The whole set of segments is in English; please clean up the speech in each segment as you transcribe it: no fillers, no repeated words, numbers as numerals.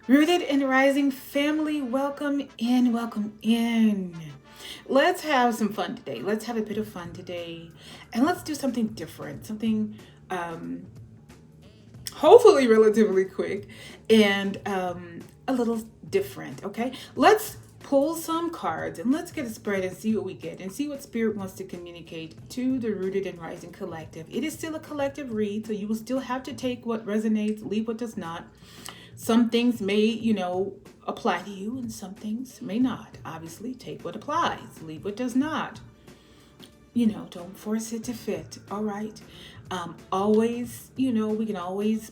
Rooted and Rising family, welcome in, welcome in. Let's have some fun today. Let's have a bit of fun today. And let's do something different, something um, hopefully relatively quick and a little different, okay? Let's pull some cards and let's get a spread and see what we get and see what Spirit wants to communicate to the Rooted and Rising Collective. It is still a collective read, so you will still have to take what resonates, leave what does not. Some things may, apply to you and some things may not. Obviously, take what applies, leave what does not. Don't force it to fit, all right? Always, we can always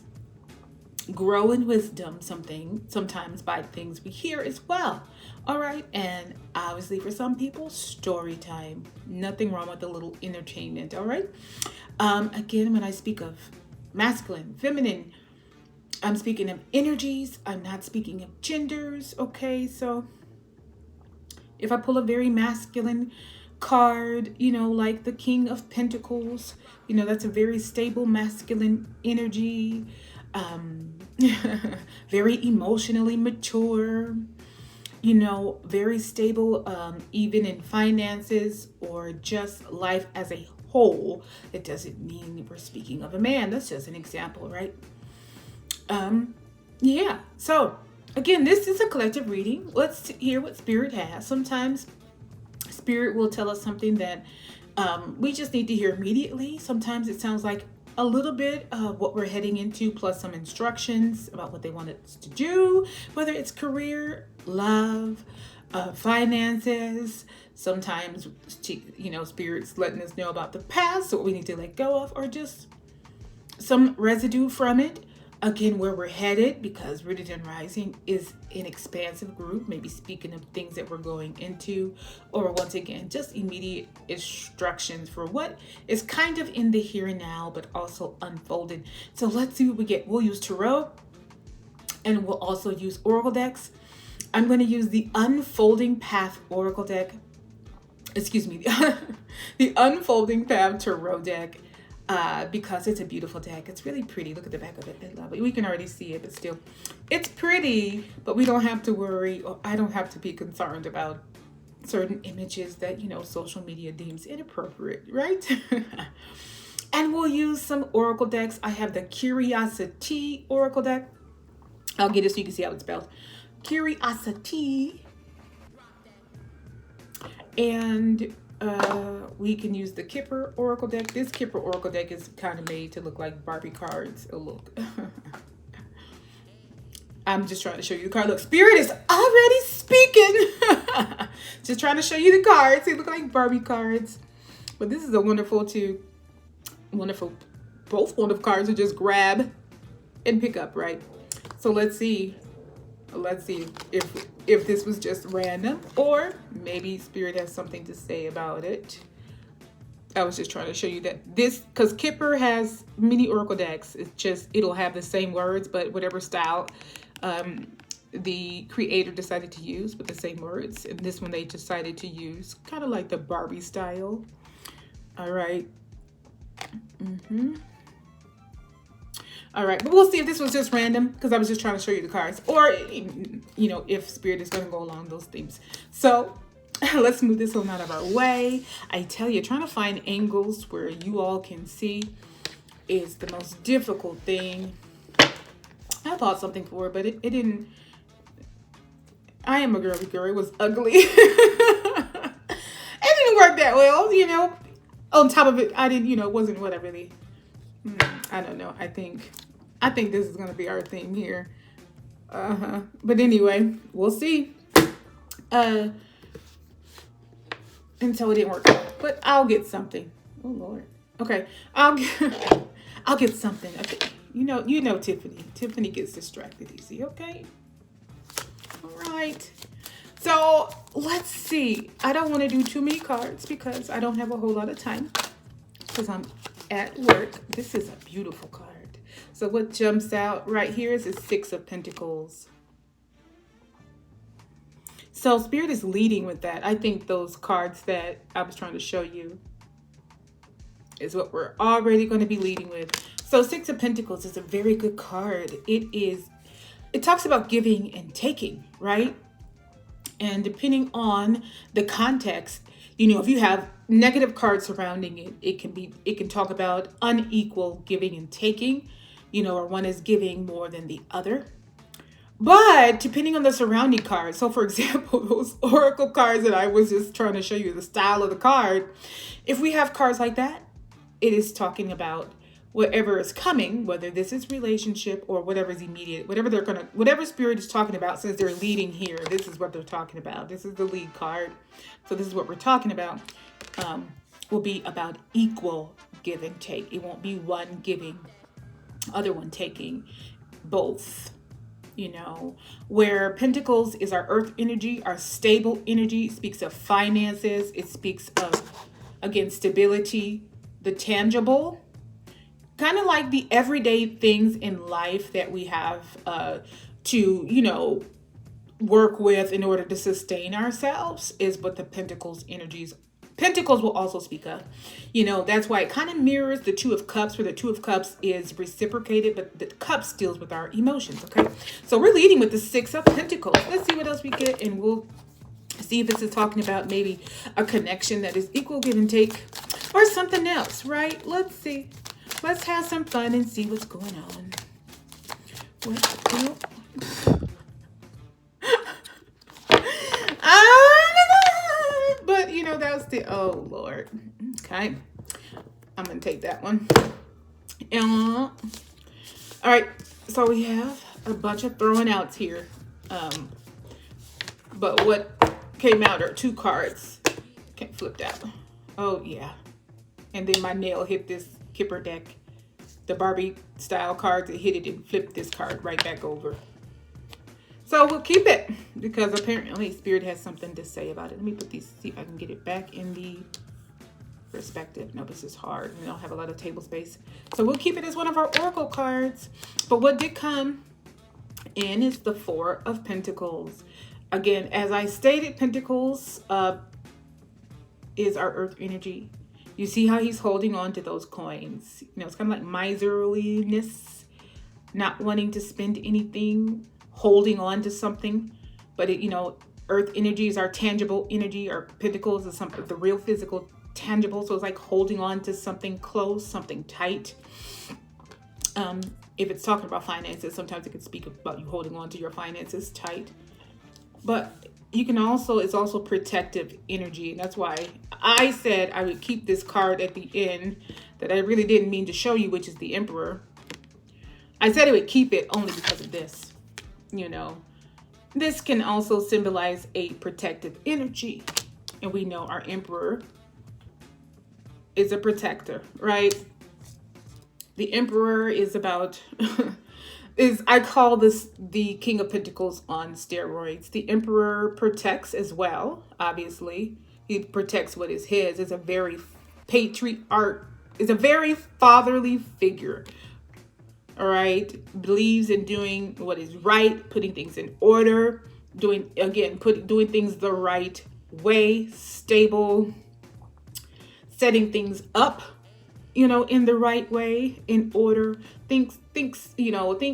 grow in wisdom sometimes by things we hear as well, all right? And obviously for some people, story time. Nothing wrong with a little entertainment, all right? Again, when I speak of masculine, feminine, I'm speaking of energies. I'm not speaking of genders. Okay, so if I pull a very masculine card, like the King of Pentacles, that's a very stable masculine energy, very emotionally mature, very stable, even in finances or just life as a whole. It doesn't mean we're speaking of a man. That's just an example, right? Yeah. So again, this is a collective reading. Let's hear what Spirit has. Sometimes Spirit will tell us something that we just need to hear immediately. Sometimes it sounds like a little bit of what we're heading into, plus some instructions about what they want us to do, whether it's career, love, finances. Sometimes, Spirit's letting us know about the past, so what we need to let go of, or just some residue from it. Again, where we're headed, because Rooted and Rising is an expansive group, maybe speaking of things that we're going into, or once again, just immediate instructions for what is kind of in the here and now, but also unfolded. So let's see what we get. We'll use Tarot, and we'll also use Oracle decks. I'm going to use the Unfolding Path Oracle deck. Excuse me, the Unfolding Path Tarot deck. Because it's a beautiful deck. It's really pretty. Look at the back of it. I love it. We can already see it, but still, it's pretty. But we don't have to worry, or I don't have to be concerned about certain images that, social media deems inappropriate, right? And we'll use some oracle decks. I have the Curiosity Oracle deck. I'll get it so you can see how it's spelled. Curiosity. And we can use the Kipper Oracle deck. This Kipper Oracle deck is kind of made to look like Barbie cards. Oh, look. I'm just trying to show you the card. Look, Spirit is already speaking. Just trying to show you the cards. They look like Barbie cards. But this is a wonderful, both wonderful cards to just grab and pick up, right? So let's see if this was just random, or maybe Spirit has something to say about it. I was just trying to show you that this, because Kipper has many oracle decks, it'll have the same words, but whatever style the creator decided to use with the same words. And this one they decided to use kind of like the Barbie style. All right. All right, but we'll see if this was just random, because I was just trying to show you the cards, or, if Spirit is going to go along those themes. So let's move this one out of our way. I tell you, trying to find angles where you all can see is the most difficult thing. I thought something for it, but it didn't. I am a girly girl. It was ugly. It didn't work that well, On top of it, I didn't, it wasn't what I really... I don't know. I think this is going to be our theme here. But anyway, we'll see. And so it didn't work out. But I'll get something. Oh, Lord. Okay. I'll get something. Okay. You know Tiffany. Tiffany gets distracted easy. Okay. All right. So let's see. I don't want to do too many cards because I don't have a whole lot of time, because I'm at work. This is a beautiful card. So what jumps out right here is the Six of Pentacles. So Spirit is leading with that. I think those cards that I was trying to show you is what we're already going to be leading with. So Six of Pentacles is a very good card. It is it talks about giving and taking, right? And depending on the context, if you have negative cards surrounding it, it can talk about unequal giving and taking, or one is giving more than the other. But depending on the surrounding cards, so for example, those oracle cards that I was just trying to show you the style of the card, if we have cards like that, it is talking about whatever is coming, whether this is relationship or whatever is immediate, whatever spirit is talking about, since they're leading here, this is what they're talking about. This is the lead card. So this is what we're talking about, will be about equal give and take. It won't be one giving, other one taking, both. Where Pentacles is our earth energy, our stable energy. It speaks of finances. It speaks of, again, stability, the tangible, kind of like the everyday things in life that we have to, work with in order to sustain ourselves, is what the Pentacles will also speak of. That's why it kind of mirrors the Two of Cups, where the Two of Cups is reciprocated, but the Cups deals with our emotions, okay? So we're leading with the Six of Pentacles. Let's see what else we get, and we'll see if this is talking about maybe a connection that is equal give and take, or something else, right? Let's see. Let's have some fun and see what's going on. But that's the, oh Lord. Okay, I'm gonna take that one. All right, so we have a bunch of throwing outs here, but what came out are two cards. Can't flip that. Oh yeah, and then my nail hit this Kipper deck, the Barbie style cards. It hit it and flipped this card right back over. So we'll keep it, because apparently Spirit has something to say about it. Let me put these, see if I can get it back in the perspective. No, this is hard. We don't have a lot of table space. So we'll keep it as one of our oracle cards. But what did come in is the Four of Pentacles. Again, as I stated, Pentacles is our earth energy. You see how he's holding on to those coins. It's kind of like miserliness, not wanting to spend anything, holding on to something. But earth energy is our tangible energy. Our Pentacles is something, the real physical, tangible. So it's like holding on to something close, something tight. If it's talking about finances, sometimes it can speak about you holding on to your finances tight. But you can also, it's also protective energy. And that's why I said I would keep this card at the end that I really didn't mean to show you, which is the Emperor. I said I would keep it only because of this. This can also symbolize a protective energy. And we know our Emperor is a protector, right? The Emperor is about, I call this the King of Pentacles on steroids. The Emperor protects as well, obviously. He protects what is his. It's a very is a very fatherly figure. All right, believes in doing what is right, putting things in order, doing things the right way, stable, setting things up, in the right way, in order. Think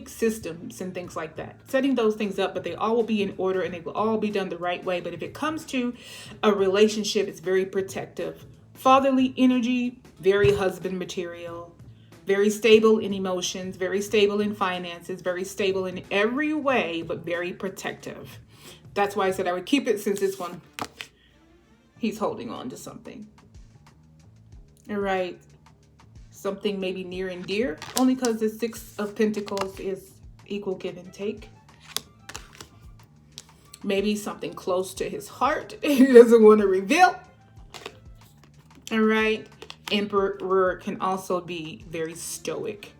systems and things like that. Setting those things up, but they all will be in order and they will all be done the right way. But if it comes to a relationship, it's very protective. Fatherly energy, very husband material. Very stable in emotions, very stable in finances, very stable in every way, but very protective. That's why I said I would keep it, since this one, he's holding on to something. All right. Something maybe near and dear, only because the Six of Pentacles is equal give and take. Maybe something close to his heart he doesn't want to reveal. All right. Emperor can also be very stoic.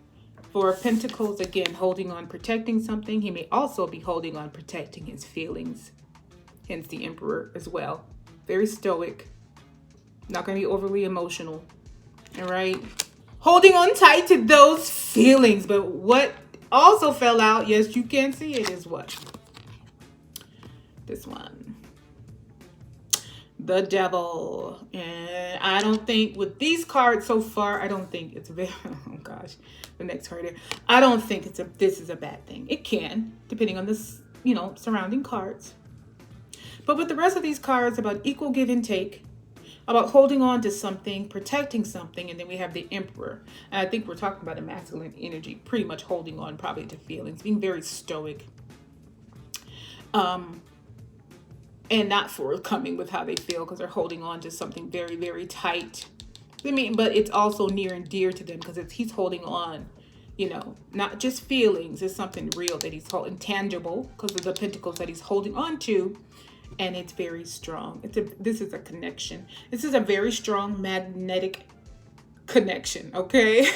For Pentacles, again, holding on, protecting something. He may also be holding on, protecting his feelings. Hence the Emperor as well. Very stoic. Not going to be overly emotional. All right. Holding on tight to those feelings. But what also fell out, yes, you can see it, is what? This one. The Devil. And I don't think with these cards so far, I don't think it's very, oh gosh, the next card here. I don't think this is a bad thing. It can, depending on the surrounding cards. But with the rest of these cards, about equal give and take, about holding on to something, protecting something, and then we have the Emperor. And I think we're talking about a masculine energy, pretty much holding on probably to feelings, being very stoic, and not forthcoming with how they feel because they're holding on to something very, very tight. But it's also near and dear to them because he's holding on, not just feelings. It's something real that he's holding, tangible, because of the pentacles that he's holding on to. And it's very strong. This is a connection. This is a very strong magnetic connection, okay?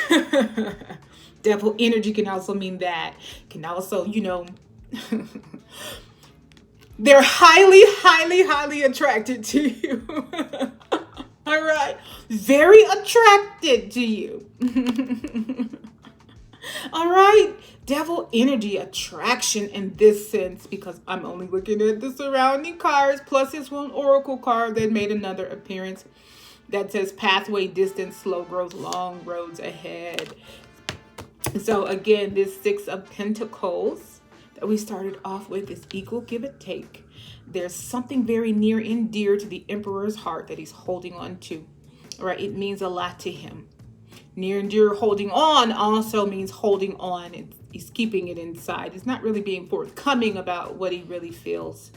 Devil energy can also mean that. Can also, they're highly, highly, highly attracted to you. All right. Very attracted to you. All right. Devil energy attraction in this sense, because I'm only looking at the surrounding cards, plus this one oracle card that made another appearance that says pathway, distance, slow growth, long roads ahead. So again, this Six of Pentacles that we started off with is equal give and take. There's something very near and dear to the Emperor's heart that he's holding on to. All right, it means a lot to him. Near and dear, holding on also means holding on. He's keeping it inside. He's not really being forthcoming about what he really feels.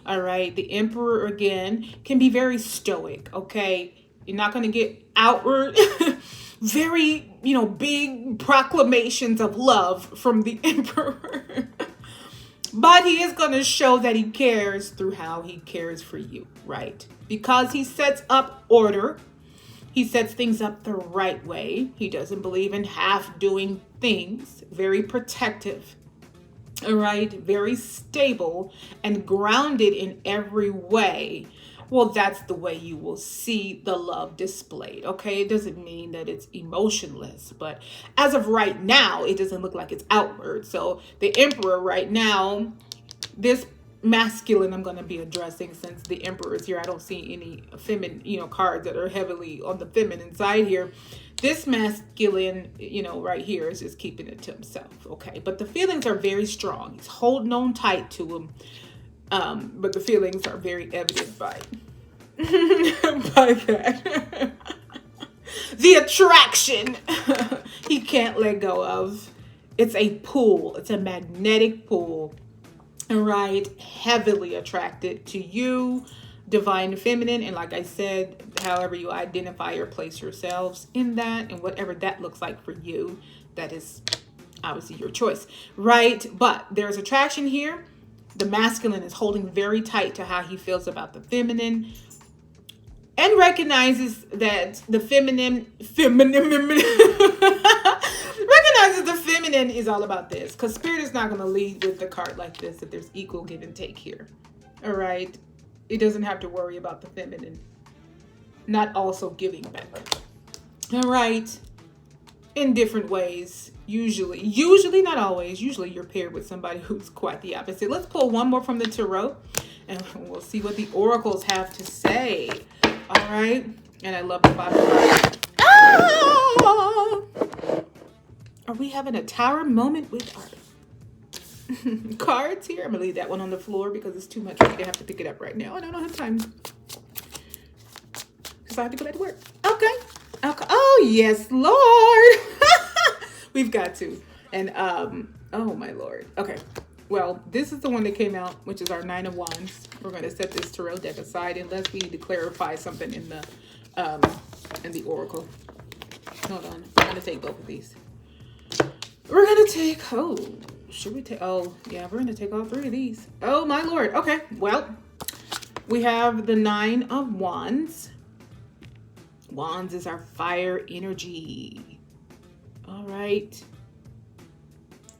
All right. The Emperor, again, can be very stoic. Okay. You're not going to get outward, very, big proclamations of love from the Emperor. But he is going to show that he cares through how he cares for you. Right. Because he sets up order. He sets things up the right way. He doesn't believe in half doing things. Very protective. All right. Very stable and grounded in every way. Well, that's the way you will see the love displayed. Okay. It doesn't mean that it's emotionless, but as of right now, it doesn't look like it's outward. So the Emperor right now, this masculine I'm going to be addressing, since the Emperor is here. I don't see any feminine, cards that are heavily on the feminine side here. This masculine, right here is just keeping it to himself. Okay. But the feelings are very strong. He's holding on tight to him. But the feelings are very evident by that. The attraction he can't let go of. It's a pull. It's a magnetic pull. Right, heavily attracted to you, divine feminine, and like I said, however you identify or place yourselves in that, and whatever that looks like for you, that is obviously your choice, right? But there's attraction here. The masculine is holding very tight to how he feels about the feminine, and recognizes that the feminine recognizes the feminine is all about this, because Spirit is not going to lead with the card like this if there's equal give and take here. All right. It doesn't have to worry about the feminine not also giving back. All right. In different ways. Usually not always. Usually you're paired with somebody who's quite the opposite. Let's pull one more from the tarot and we'll see what the oracles have to say. All right. And I love the bottom card. Ah! Are we having a tower moment with our cards here? I'm going to leave that one on the floor because it's too much for me to have to pick it up right now. And I don't have time. Because I have to go back to work. Okay. Oh, yes, Lord. We've got to. And, oh, my Lord. Okay. Well, this is the one that came out, which is our Nine of Wands. We're going to set this tarot deck aside unless we need to clarify something in the oracle. Hold on. I'm going to take both of these. We're going to take, should we take, yeah, we're going to take all three of these. Oh, my Lord. Okay. Well, we have the Nine of Wands. Wands is our fire energy. All right.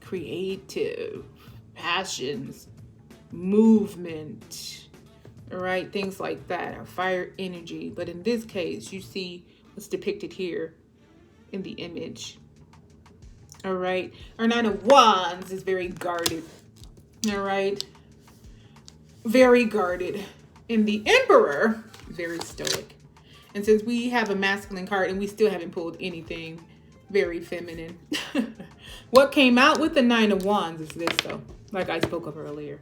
Creative, passions, movement. All right. Things like that. Our fire energy. But in this case, you see what's depicted here in the image. All right. Our Nine of Wands is very guarded. All right. Very guarded. And the Emperor, very stoic. And since we have a masculine card and we still haven't pulled anything very feminine. What came out with the Nine of Wands is this, though, like I spoke of earlier.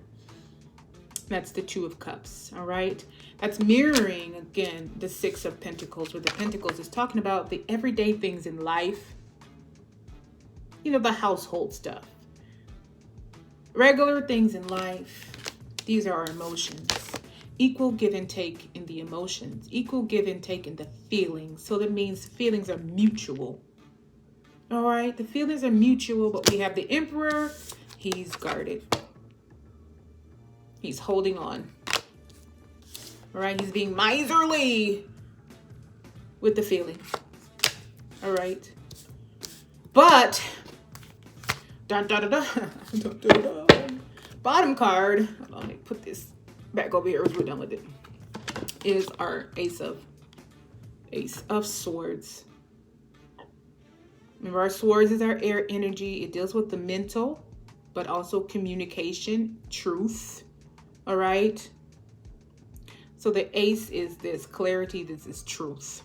That's the Two of Cups, all right? That's mirroring, again, the Six of Pentacles, where the Pentacles is talking about the everyday things in life, you know, the household stuff. Regular things in life, these are our emotions. Equal give and take in the emotions. Equal give and take in the feelings. So that means feelings are mutual. All right, the feelings are mutual, but we have the Emperor. He's guarded. He's holding on. All right, he's being miserly with the feelings. All right. But, dun, dun, dun, dun, dun, dun, dun. Bottom card, let me put this back over here as we're done with it, is our Ace of Swords. Remember, our swords is our air energy. It deals with the mental, but also communication, truth. All right. So the Ace is this clarity. This is truth.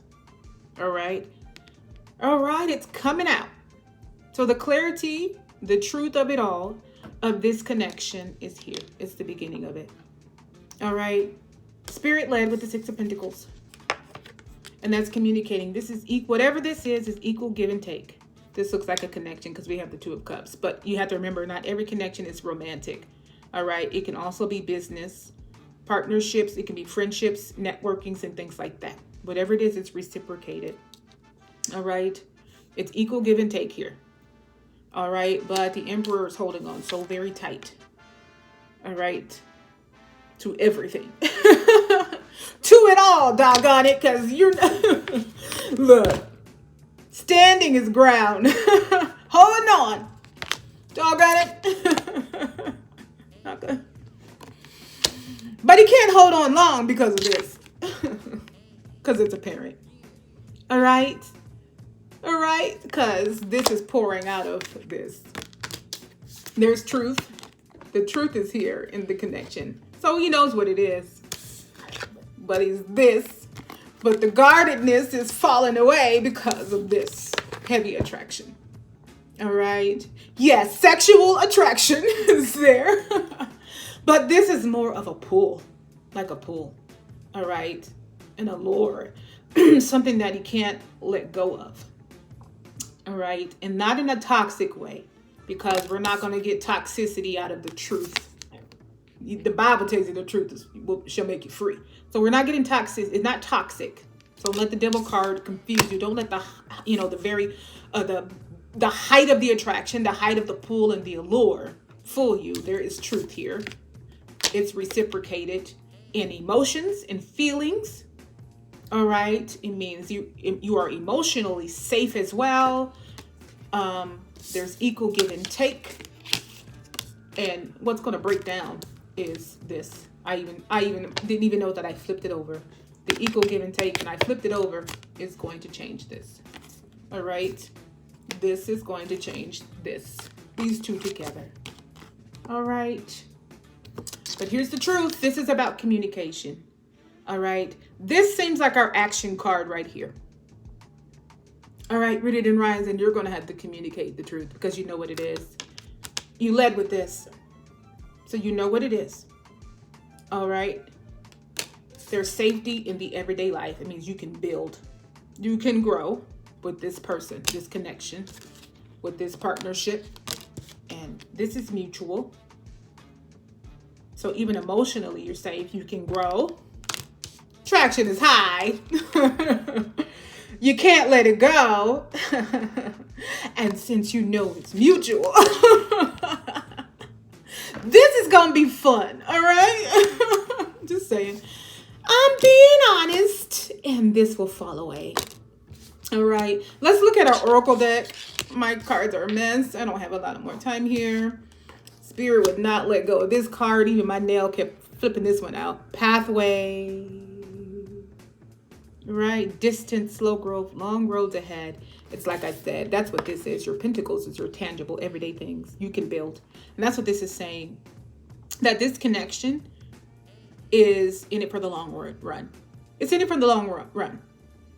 All right. All right. It's coming out. So the clarity, the truth of it all, of this connection is here. It's the beginning of it. All right. Spirit led with the Six of Pentacles. And that's communicating. This is equal. Whatever this is equal give and take. This looks like a connection because we have the Two of Cups. But you have to remember, not every connection is romantic. All right. It can also be business, partnerships. It can be friendships, networkings, and things like that. Whatever it is, it's reciprocated. All right. It's equal give and take here. All right. But the Emperor is holding on so very tight. All right. To everything. To it all, doggone it. Because you're... Look. Standing his ground. Holding on. Doggone it. Not good. But he can't hold on long because of this. Because it's apparent. All right. All right. Because this is pouring out of this. There's truth. The truth is here in the connection. So he knows what it is. But he's this. But the guardedness is falling away because of this heavy attraction. All right. Yes, sexual attraction is there. But this is more of a pull. Like a pull. All right. An allure. Something that he can't let go of. All right. And not in a toxic way. Because we're not going to get toxicity out of the truth. The Bible tells you the truth shall make you free. So we're not getting toxic. It's not toxic. So don't let the devil card confuse you. Don't let the height of the attraction, the height of the pull and the allure fool you. There is truth here. It's reciprocated in emotions and feelings. All right. It means you are emotionally safe as well. There's equal give and take. And what's going to break down is this. I even didn't even know that I flipped it over. The equal give and take, and I flipped it over, is going to change this. All right. This is going to change this. These two together. All right. But here's the truth. This is about communication. All right. This seems like our action card right here. All right. Read it in rhymes, and you're going to have to communicate the truth because you know what it is. You led with this. So you know what it is. All right. There's safety in the everyday life. It means you can build. You can grow with this person, this connection, with this partnership. And this is mutual. So even emotionally, you're safe. You can grow. Traction is high. You can't let it go. And since you know it's mutual, this is going to be fun. All right. Just saying. I'm being honest. And this will fall away. All right. Let's look at our Oracle deck. My cards are a mess. I don't have a lot of more time here. Spirit would not let go of this card. Even my nail kept flipping this one out. Pathway. Right. Distance, slow growth, long roads ahead. It's like I said, that's what this is. Your pentacles is your tangible, everyday things you can build. And that's what this is saying. That this connection is in it for the long run. It's in it for the long run.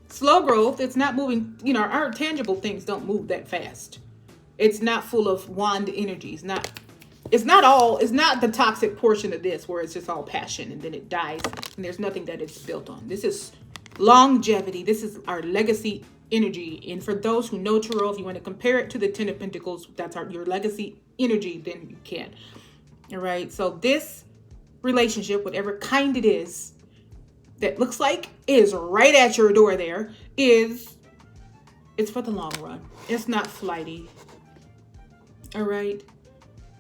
Slow growth. It's not moving. You know, our tangible things don't move that fast. It's not full of wand energy. It's not the toxic portion of this where it's just all passion and then it dies and there's nothing that it's built on. This is longevity. This is our legacy energy. And for those who know tarot, if you want to compare it to the Ten of Pentacles, that's your legacy energy, then you can. All right. So this relationship, whatever kind it is, that looks like is right at your door there, it's for the long run. It's not flighty. All right.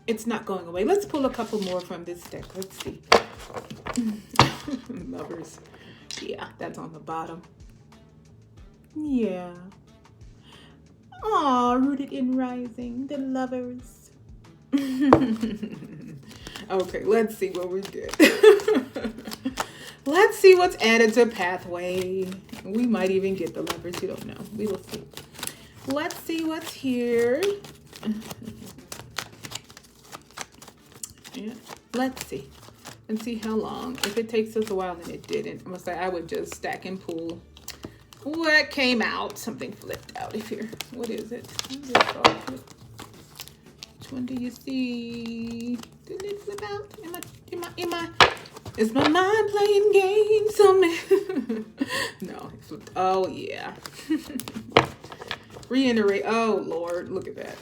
It's not going away. Let's pull a couple more from this deck. Let's see. Lovers. Yeah, that's on the bottom. Yeah. Aw, rooted in rising. The lovers. Okay, let's see what we get. Let's see what's added to Pathway. We might even get the lovers. You don't know. We will see. Let's see what's here. Yeah, let's see. And see how long. If it takes us a while and it didn't, I'm gonna say I would just stack and pull what came out. Something flipped out of here. What is it? Which one do you see? Didn't it flip out? Is my mind playing games on me? No, it flipped. Oh yeah. Reiterate. Oh Lord, look at that.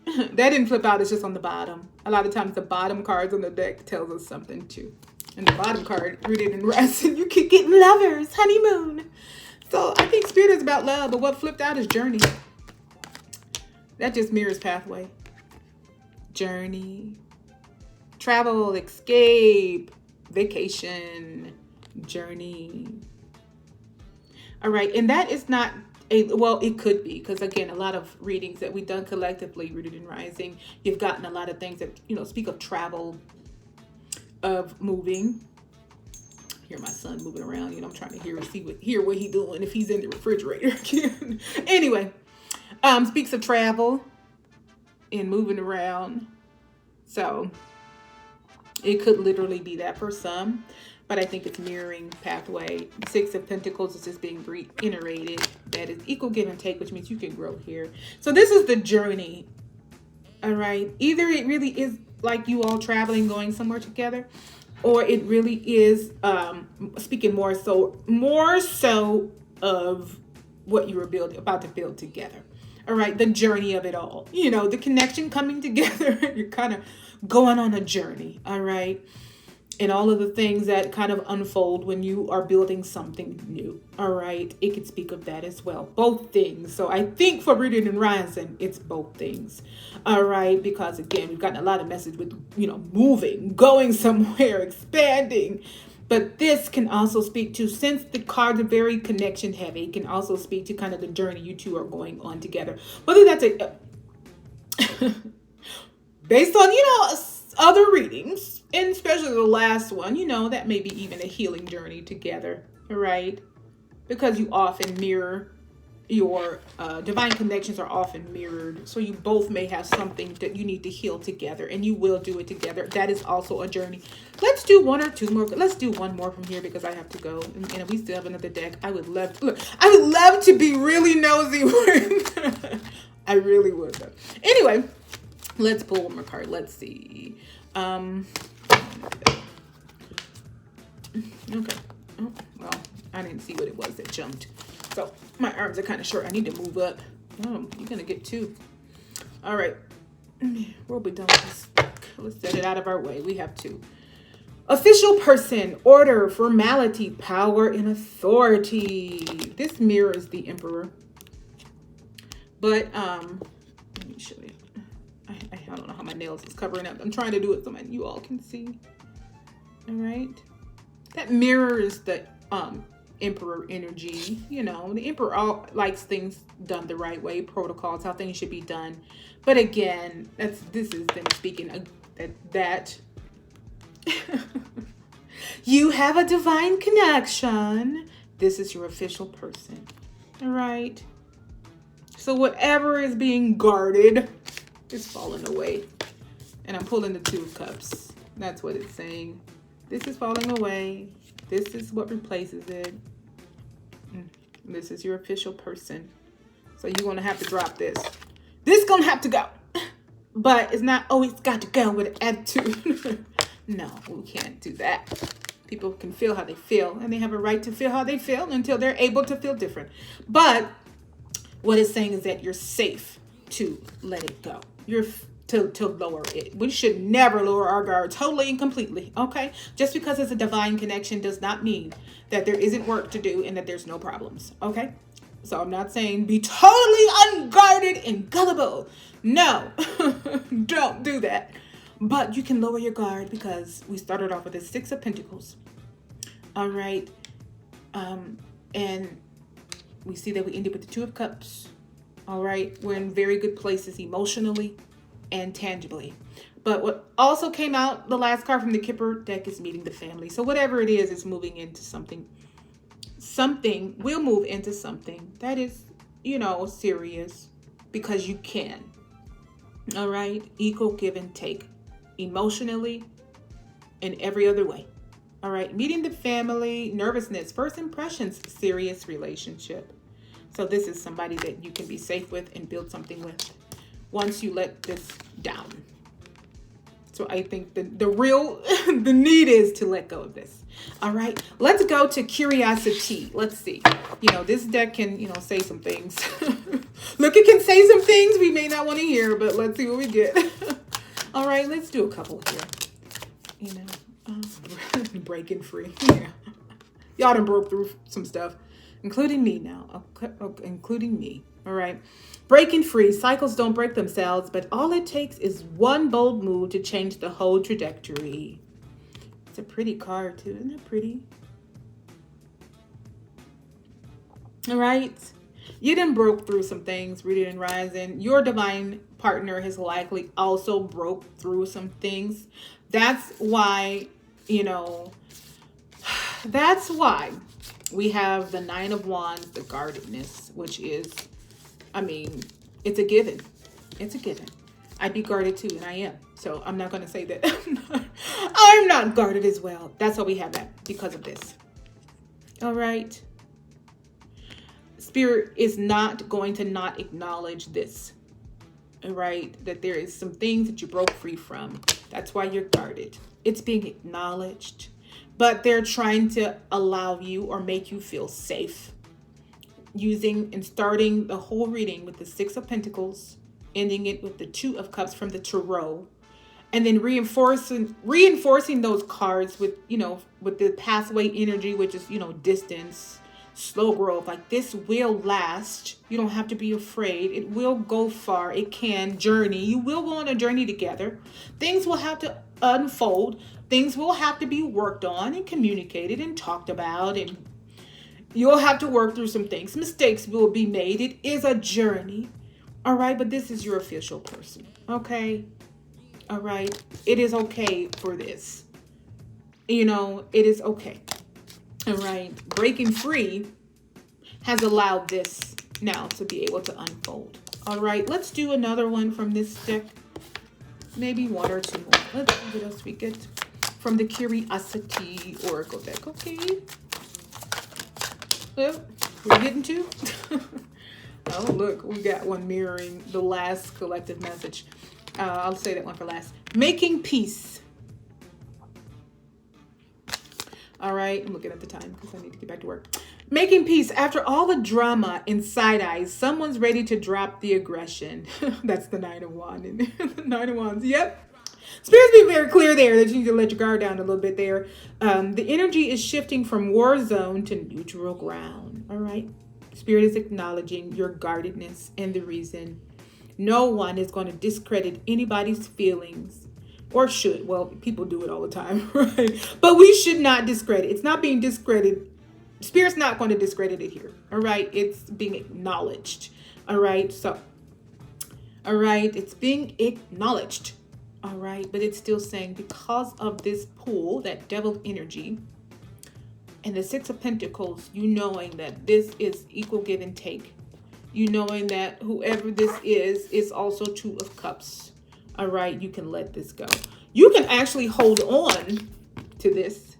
That didn't flip out. It's just on the bottom. A lot of times the bottom cards on the deck tells us something too. And the bottom card, rooted in rising, you could get lovers, honeymoon. So I think Spirit is about love, but what flipped out is journey. That just mirrors Pathway. Journey. Travel, escape, vacation, journey. All right, and that is not well, it could be, because again, a lot of readings that we've done collectively, rooted in rising, you've gotten a lot of things that, you know, speak of travel, of moving. Hear my son moving around, you know, I'm trying to hear what he's doing, if he's in the refrigerator again. Anyway, speaks of travel and moving around. So it could literally be that for some, but I think it's mirroring Pathway. Six of Pentacles is just being reiterated. That is equal give and take, which means you can grow here. So this is the journey. All right. Either it really is like you all traveling, going somewhere together, or it really is speaking more so of what you were about to build together. All right. The journey of it all, you know, the connection coming together. You're kind of going on a journey. All right. And all of the things that kind of unfold when you are building something new. All right. It could speak of that as well. Both things. So I think for rooted and rising, it's both things. All right. Because again, we've gotten a lot of message with, you know, moving, going somewhere, expanding. But this can also speak to, since the cards are very connection heavy, it can also speak to kind of the journey you two are going on together. Whether that's based on, you know, other readings, and especially the last one, you know, that may be even a healing journey together, right? Because you often mirror your divine connections are often mirrored. So you both may have something that you need to heal together, and you will do it together. That is also a journey. Let's do one or two more. Let's do one more from here because I have to go. And we still have another deck. I would love to be really nosy. I really would though. Anyway, let's pull one more card. Let's see. Okay. Oh, well, I didn't see what it was that jumped. So my arms are kind of short. I need to move up. Oh, you're going to get two. All right. We'll be done with this. Let's set it out of our way. We have two. Official person, order, formality, power, and authority. This mirrors the Emperor. But, let me show you. I don't know how my nails is covering up. I'm trying to do it so you all can see. All right. That mirrors the Emperor energy. You know, the Emperor likes things done the right way, protocols, how things should be done. But again, this is them speaking that you have a divine connection. This is your official person. All right. So whatever is being guarded is falling away. And I'm pulling the Two of Cups. That's what it's saying. This is falling away. This is what replaces it. This is your official person. So you're going to have to drop this. This is going to have to go. But it's not always got to go with an attitude. No, we can't do that. People can feel how they feel, and they have a right to feel how they feel until they're able to feel different. But what it's saying is that you're safe to let it go. You're to lower it. We should never lower our guard totally and completely, okay? Just because it's a divine connection does not mean that there isn't work to do and that there's no problems, okay? So I'm not saying be totally unguarded and gullible. No, don't do that. But you can lower your guard because we started off with the Six of Pentacles. All right. And we see that we ended with the Two of Cups. All right. We're in very good places emotionally and tangibly. But what also came out, the last card from the Kipper deck, is meeting the family. So whatever it is moving into something. Something will move into something that is, serious because you can. All right. Equal give and take. Emotionally and every other way. All right. Meeting the family, nervousness, first impressions, serious relationship. So this is somebody that you can be safe with and build something with once you let this down. So I think the real, the need is to let go of this. All right. Let's go to curiosity. Let's see. This deck can, say some things. Look, it can say some things we may not want to hear, but let's see what we get. All right, let's do a couple here. Breaking free. Yeah. Y'all done broke through some stuff, including me now. Okay, including me. All right. Breaking free. Cycles don't break themselves, but all it takes is one bold move to change the whole trajectory. It's a pretty card, too. Isn't it pretty? All right. You done broke through some things, read it and rising. Your divine partner has likely also broke through some things. That's why, that's why we have the Nine of Wands, the guardedness, which is, it's a given. It's a given. I'd be guarded too, and I am. So I'm not going to say that I'm not guarded as well. That's why we have that, because of this. All right. Spirit is not going to not acknowledge this, right? That there is some things that you broke free from. That's why you're guarded. It's being acknowledged, but they're trying to allow you or make you feel safe. Using and starting the whole reading with the Six of Pentacles, ending it with the Two of Cups from the Tarot, and then reinforcing those cards with, with the pathway energy, which is, distance, slow growth. Like, this will last. You don't have to be afraid. It will go far. It can journey. You will go on a journey together. Things will have to unfold. Things will have to be worked on and communicated and talked about, and you'll have to work through some things. Mistakes will be made. It is a journey. All right. But this is your official person. Okay. All right. It is okay for this. It is okay. All right. Breaking free has allowed this now to be able to unfold. All right. Let's do another one from this deck. Maybe one or two more. Let's see what else we get from the Curiosity Oracle deck. Okay. Well, we're getting to. Oh, look. We got one mirroring the last collective message. I'll say that one for last. Making peace. All right, I'm looking at the time because I need to get back to work. Making peace. After all the drama and side eyes, someone's ready to drop the aggression. That's the Nine of Wands. The Nine of Wands. Yep. Spirit's being very clear there that you need to let your guard down a little bit there. The energy is shifting from war zone to neutral ground. All right. Spirit is acknowledging your guardedness and the reason no one is going to discredit anybody's feelings. Or should. Well, people do it all the time, right? But we should not discredit. It's not being discredited. Spirit's not going to discredit it here. All right. It's being acknowledged. All right. So, all right. It's being acknowledged. All right. But it's still saying because of this pull, that devil energy, and the Six of Pentacles, you knowing that this is equal give and take. You knowing that whoever this is also Two of Cups. All right, you can let this go. You can actually hold on to this.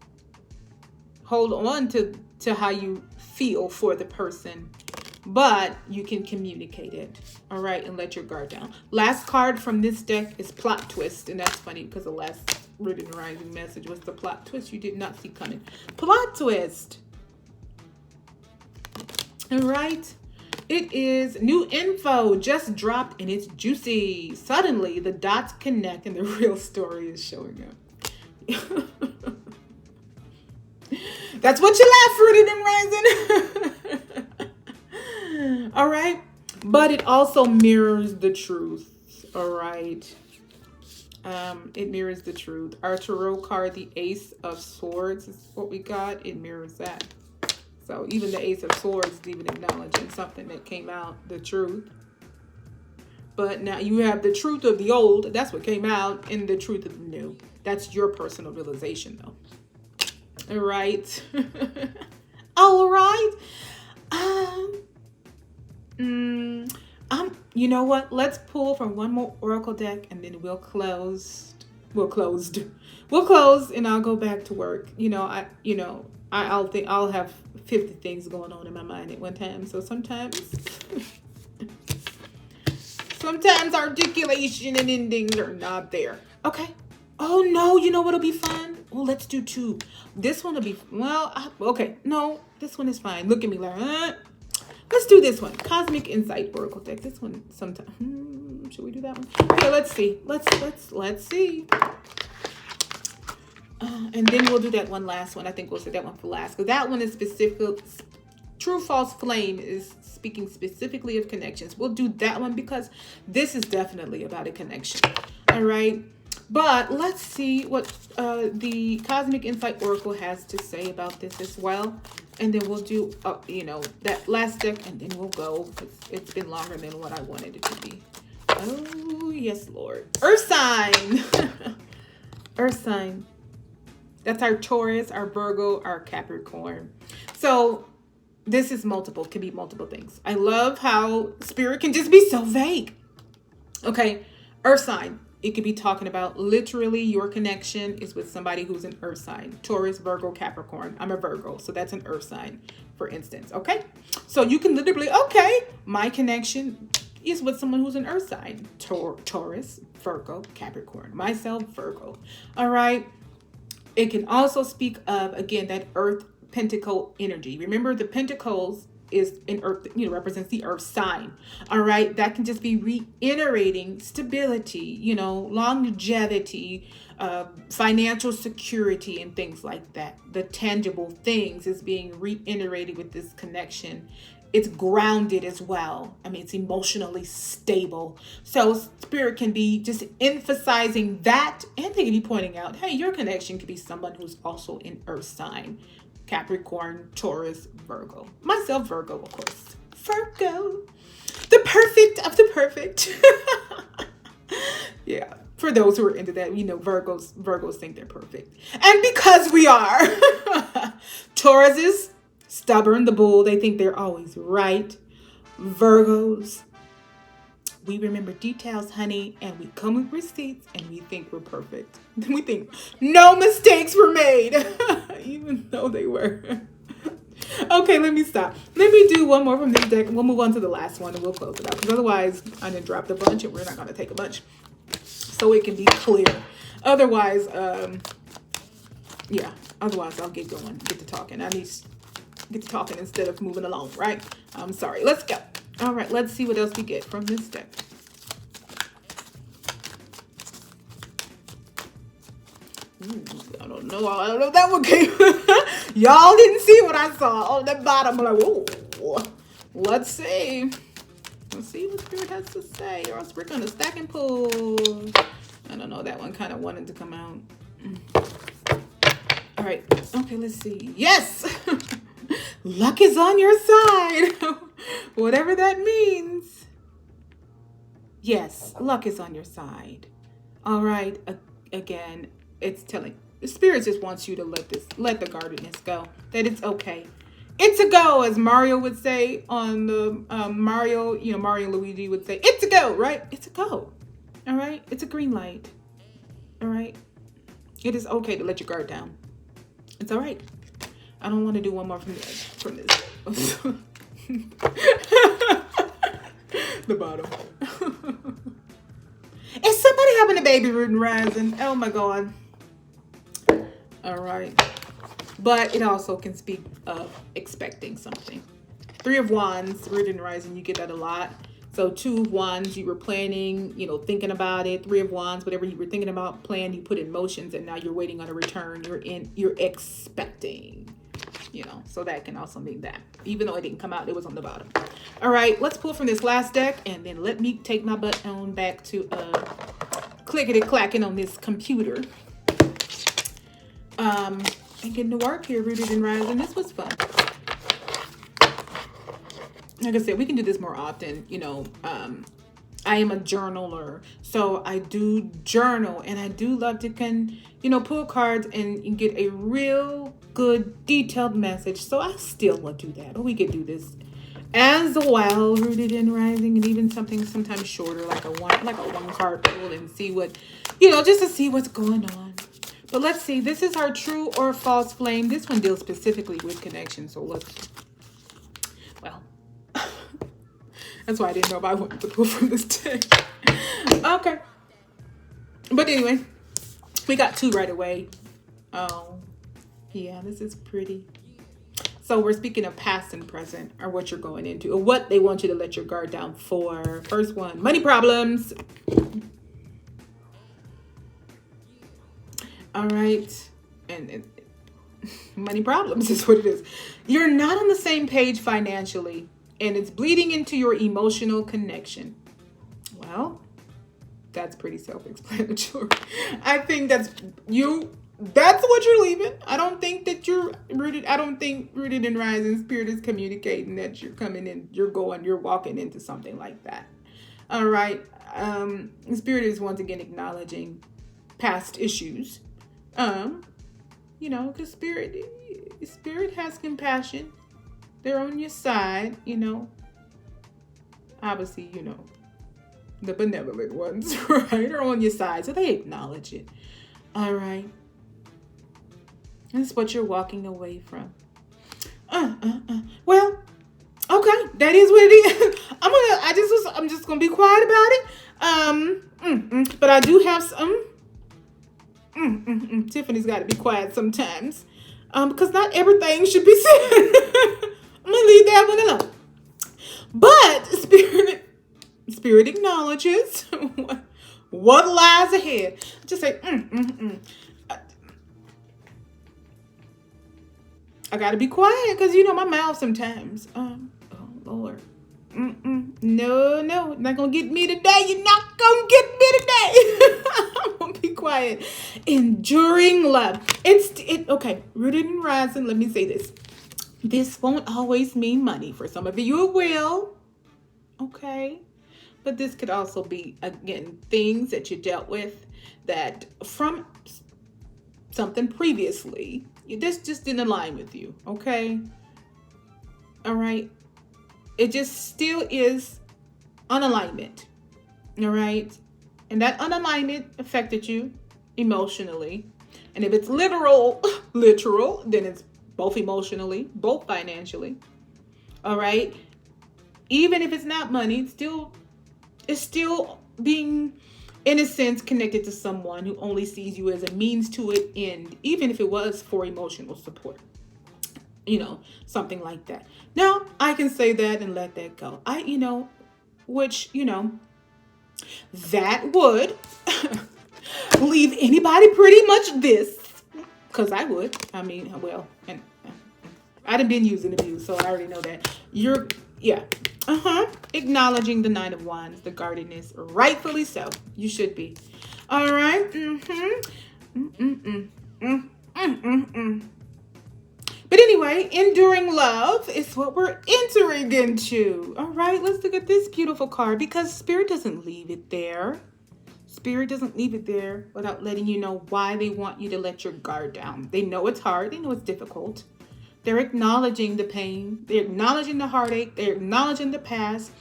hold on to how you feel for the person, but you can communicate it. All right, and let your guard down. Last card from this deck is plot twist, and that's funny because the last Rhythm and Rising message was the plot twist you did not see coming. Plot twist. All right. It is new info just dropped and it's juicy. Suddenly, the dots connect and the real story is showing up. That's what you laugh for, Rhythm Rising. All right. But it also mirrors the truth. All right. It mirrors the truth. Our tarot card, the Ace of Swords, is what we got. It mirrors that. So even the Ace of Swords is even acknowledging something that came out, the truth. But now you have the truth of the old. That's what came out, and the truth of the new. That's your personal realization, though. All right. All right. You know what? Let's pull from one more oracle deck, and then we'll close. We'll close, and I'll go back to work. I'll have 50 things going on in my mind at one time. So sometimes articulation and endings are not there. Okay. Oh no, you know what'll be fun? Well, let's do two. This one will be, okay. No, this one is fine. Look at me like, let's do this one. Cosmic Insight Oracle deck. This one sometime. Should we do that one? Okay, let's see. Let's see. And then we'll do that one last one. I think we'll say that one for last. Because that one is specific. True False Flame is speaking specifically of connections. We'll do that one because this is definitely about a connection. All right. But let's see what the Cosmic Insight Oracle has to say about this as well. And then we'll do, that last deck. And then we'll go. It's been longer than what I wanted it to be. Oh, yes, Lord. Earth sign. Earth sign. That's our Taurus, our Virgo, our Capricorn. So this is multiple, can be multiple things. I love how spirit can just be so vague. Okay, earth sign. It could be talking about literally your connection is with somebody who's an earth sign. Taurus, Virgo, Capricorn. I'm a Virgo, so that's an earth sign, for instance. Okay, so you can literally, my connection is with someone who's an earth sign. Taurus, Virgo, Capricorn. Myself, Virgo. All right. It can also speak of, again, that earth pentacle energy. Remember, the pentacles is in earth, represents the earth sign. All right. That can just be reiterating stability, longevity, financial security, and things like that. The tangible things is being reiterated with this connection. It's grounded as well. I mean, it's emotionally stable. So spirit can be just emphasizing that, and they can be pointing out, hey, your connection could be someone who's also an earth sign. Capricorn, Taurus, Virgo. Myself, Virgo, of course. Virgo. The perfect of the perfect. Yeah. For those who are into that, Virgos think they're perfect. And because we are. Taurus is stubborn, the bull. They think they're always right. Virgos, we remember details, honey, and we come with receipts, and we think we're perfect. We think no mistakes were made, even though they were. Okay, let me stop. Let me do one more from this deck, and we'll move on to the last one, and we'll close it out. Because otherwise, I done dropped a bunch, and we're not going to take a bunch. So it can be clear. Otherwise, otherwise I'll get going, get to talking. I need to get to talking instead of moving along, right? I'm sorry. Let's go. All right, let's see what else we get from this deck. I don't know if that one came. Y'all didn't see what I saw on the bottom. I'm like, whoa. Let's see. Let's see what spirit has to say, or else we're gonna stack and pull. I don't know. That one kind of wanted to come out. All right. Okay, let's see. Yes. Luck is on your side. Whatever that means. Yes, luck is on your side. All right. Again, it's telling the spirit just wants you to let the guardedness go. That it's okay. It's a go, as Mario would say on the Mario and Luigi would say, it's a go, right? It's a go. All right. It's a green light. All right. It is okay to let your guard down. It's all right. I don't want to do one more from this. The bottom. Is somebody having a baby root and rising? Oh my God. All right. But it also can speak of expecting something. 3 of Wands, root and rising, you get that a lot. So 2 of Wands, you were planning, thinking about it. 3 of Wands, whatever you were thinking about, plan, you put in motions, and now you're waiting on a return. You're expecting, so that can also mean that. Even though it didn't come out, it was on the bottom. All right, let's pull from this last deck, and then let me take my butt on back to clickety-clacking on this computer. And getting to work here, rooted and rising. This was fun. Like I said, we can do this more often. I am a journaler, so I do journal, and I do love to pull cards and get a real good detailed message. So I still will do that, but we could do this as well, rooted and rising, and even something sometimes shorter, like a one card pull, and see what, just to see what's going on. But let's see. This is our true or false flame. This one deals specifically with connection. So that's why I didn't know if I wanted to pull from this deck. Okay. But anyway, we got 2 right away. Oh, yeah, this is pretty. So we're speaking of past and present, or what you're going into, or what they want you to let your guard down for. First one, money problems. All right. And money problems is what it is. You're not on the same page financially, and it's bleeding into your emotional connection. Well, that's pretty self-explanatory. I think that's what you're leaving. I don't think that you're rooted. I don't think rooted and rising spirit is communicating that you're coming in, you're walking into something like that. All right. Spirit is once again acknowledging past issues. Because spirit has compassion. They're on your side, Obviously, the benevolent ones, right, are on your side. So they acknowledge it. All right. That's what you're walking away from. Well, okay. That is what it is. I'm just going to be quiet about it. But I do have some. Tiffany's got to be quiet sometimes, because not everything should be said. I'm gonna leave that one alone. But spirit acknowledges what lies ahead. Just say, I gotta be quiet because my mouth sometimes. Oh Lord. No, not gonna get me today. You're not gonna get me today. I'm gonna be quiet. Enduring love. Okay. Rooted and rising. Let me say this. This won't always mean money. For some of you, it will. Okay. But this could also be, again, things that you dealt with that from something previously. This just didn't align with you. Okay. All right. It just still is unalignment. All right. And that unalignment affected you emotionally. And if it's literal, then it's both emotionally, both financially. All right. Even if it's not money, it's still being, in a sense, connected to someone who only sees you as a means to an end, even if it was for emotional support. Something like that. Now, I can say that and let that go. That would leave anybody pretty much this, because I would. And I've been used and abused, so I already know that. Acknowledging the 9 of Wands, the guardedness, rightfully so. You should be. All right. But anyway, enduring love is what we're entering into. All right, let's look at this beautiful card, because Spirit doesn't leave it there. Spirit doesn't leave it there without letting you know why they want you to let your guard down. They know it's hard. They know it's difficult. They're acknowledging the pain. They're acknowledging the heartache. They're acknowledging the past.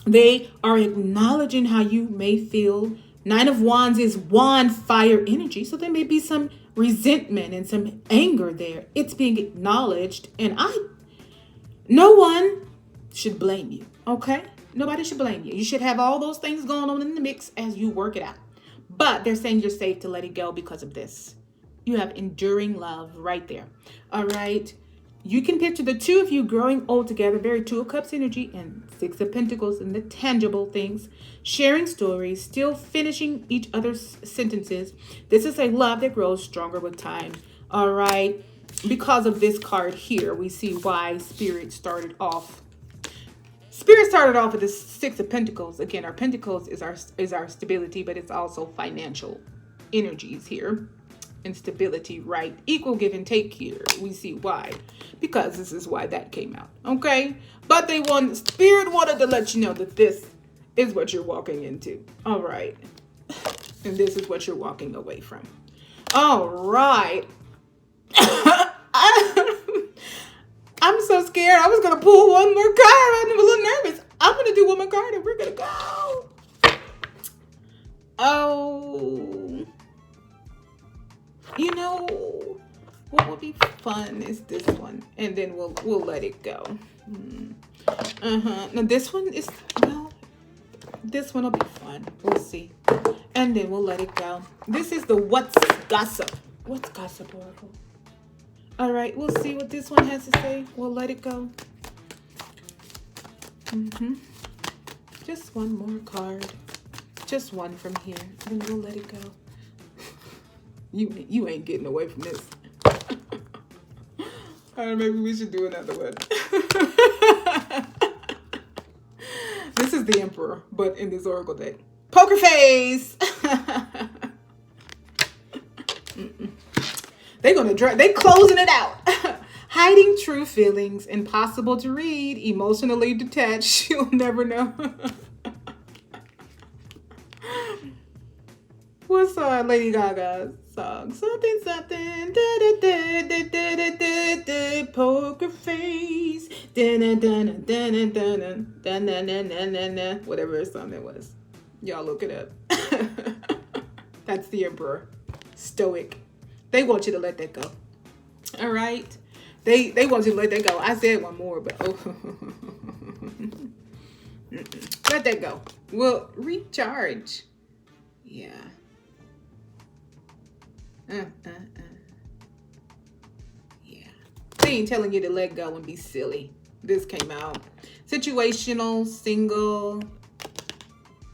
They are acknowledging how you may feel Nine of Wands is wand fire energy. So there may be some resentment and some anger there. It's being acknowledged. And no one should blame you. Okay? Nobody should blame you. You should have all those things going on in the mix as you work it out. But they're saying you're safe to let it go because of this. You have enduring love right there. All right. You can picture the two of you growing old together, very Two of Cups energy and Six of Pentacles and the tangible things, sharing stories, still finishing each other's sentences. This is a love that grows stronger with time. All right. Because of this card here, we see why Spirit started off with the Six of Pentacles. Again, our Pentacles is our stability, but it's also financial energies here. And stability, right? Equal give and take here. We see why. Because this is why that came out. Okay? But Spirit wanted to let you know that this is what you're walking into. All right. And this is what you're walking away from. All right. I'm so scared. I was going to pull one more card. I'm a little nervous. I'm going to do one more card and we're going to go. Oh. You know, what would be fun is this one. And then we'll let it go. Now this one is, this one will be fun. We'll see. And then we'll let it go. This is the What's Gossip. What's Gossip, Oracle? All right, we'll see what this one has to say. We'll let it go. Just one more card. Just one from here. And we'll let it go. You ain't getting away from this. All right, maybe we should do another one. This is the Emperor, but in this Oracle deck. Poker face! They closing it out. Hiding true feelings, impossible to read, emotionally detached, you'll never know. What's Lady Gaga's song? Something. Poker face. Whatever song that was. Y'all look it up. That's the Emperor. Stoic. They want you to let that go. All right? They want you to let that go. I said one more, but let that go. We'll recharge. Yeah. Yeah. They ain't telling you to let go and be silly. This came out. Situational, single,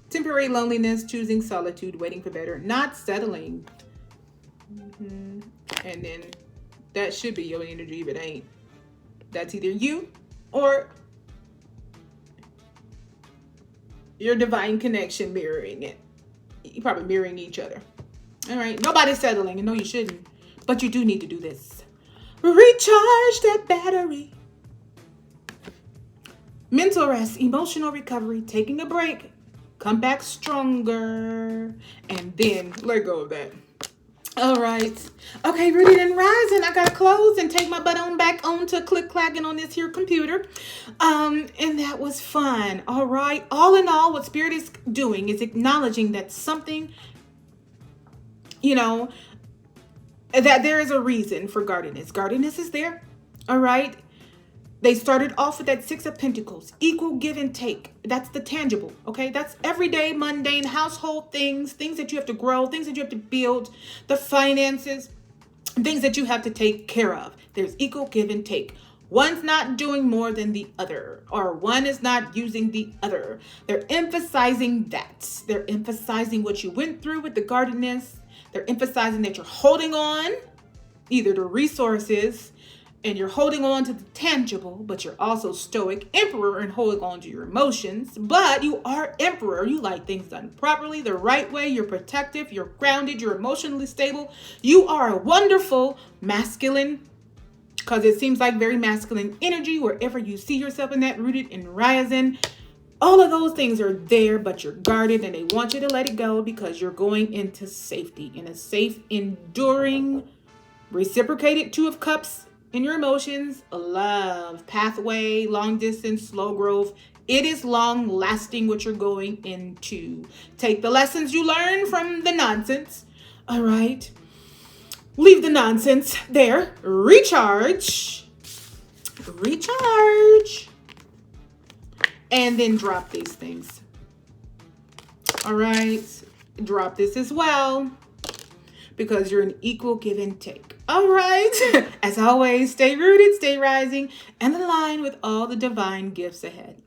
temporary loneliness, choosing solitude, waiting for better, not settling. And then that should be your energy, but ain't. That's either you or your divine connection mirroring it. You're probably mirroring each other. All right. Nobody's settling. And no, you shouldn't. But you do need to do this. Recharge that battery. Mental rest, emotional recovery, taking a break, come back stronger, and then let go of that. All right. Okay, rooted and rising. I got to close and take my butt on back on to click-clacking on this here computer. And that was fun. All right. All in all, what Spirit is doing is acknowledging that something, that there is a reason for guardedness. Guardedness is there. All right. They started off with that Six of Pentacles, equal give and take. That's the tangible, okay? That's everyday, mundane, household things that you have to grow, things that you have to build, the finances, things that you have to take care of. There's equal give and take. One's not doing more than the other, or one is not using the other. They're emphasizing that. They're emphasizing what you went through with the guardedness. They're emphasizing that you're holding on either to resources, and you're holding on to the tangible, but you're also stoic, Emperor, and holding on to your emotions. But you are Emperor. You like things done properly, the right way. You're protective. You're grounded. You're emotionally stable. You are a wonderful masculine, because it seems like very masculine energy wherever you see yourself in that, rooted and rising. All of those things are there, but you're guarded, and they want you to let it go because you're going into safety, in a safe, enduring, reciprocated Two of Cups in your emotions, a love, pathway, long distance, slow growth, It is long lasting what you're going into. Take the lessons you learn from the nonsense. All right. Leave the nonsense there. Recharge. Recharge. And then drop these things. All right. Drop this as well, because you're an equal give and take. All right. As always, stay rooted, stay rising, and align with all the divine gifts ahead.